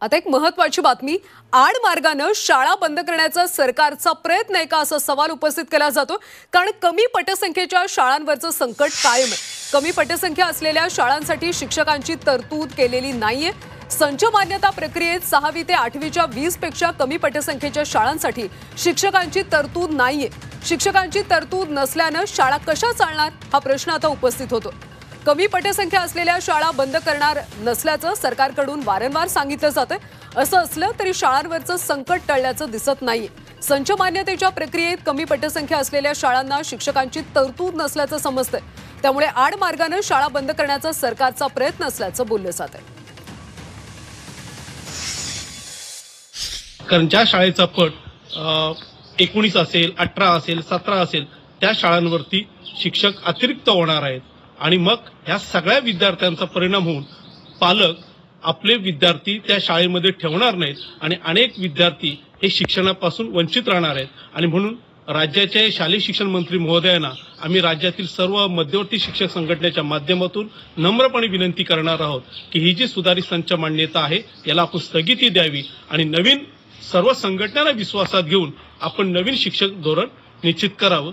आता एक महत्त्वाची बातमी, आड मार्गाने शाळा बंद करण्याचा सरकारचा प्रयत्न आहे का असा सवाल उपस्थित केला जातो। कारण कमी पटसंख्येच्या शाळांवरचं संकट कायम आहे। कमी पटसंख्या असलेल्या शाळांसाठी शिक्षकांची तरतूद केलेली नाहीये। संच मान्यता प्रक्रियेत 6वी ते 8वीच्या 20 पेक्षा कमी पटसंख्येच्या शाळांसाठी शिक्षकांची तरतूद नाहीये। शिक्षकांची तरतूद नसल्याने शाळा कशा चालणार हा प्रश्न आता उपस्थित होतो। कमी पटसंख्या असलेल्या शाळा बंद करणार नसल्याचं सरकारकडून वारंवार सांगितलं जातं। असं असलं तरी शाळांवरचं संकट टळल्याचं दिसत नाहीये। संच मान्यतेच्या प्रक्रियेत कमी पटसंख्या असलेल्या शाळांना शिक्षकांची तरतूद नसल्याचं समजतंय। त्यामुळे आड मार्गाने शाळा बंद करण्याचा सरकारचा प्रयत्न असल्याचं बोललं जातंय। कारण ज्या शाळेचा पट 19 असेल, 18 असेल, 17 असेल त्या शाळांवरती शिक्षक अतिरिक्त होणार आहेत आणि मग ह्या सगळ्या विद्यार्थ्यांचा परिणाम होऊन पालक आपले विद्यार्थी त्या शाळेमध्ये ठेवणार नाहीत आणि अनेक विद्यार्थी हे शिक्षणापासून वंचित राहणार आहेत। आणि म्हणून राज्याचे शालेय शिक्षण मंत्री महोदयांना आम्ही राज्यातील सर्व मध्यवर्ती शिक्षक संघटनेच्या माध्यमातून नम्रपणे विनंती करणार आहोत की ही जी सुधारित संच मान्यता आहे याला आपण स्थगिती द्यावी आणि नवीन सर्व संघटनांना विश्वासात घेऊन आपण नवीन शिक्षक धोरण निश्चित करावं।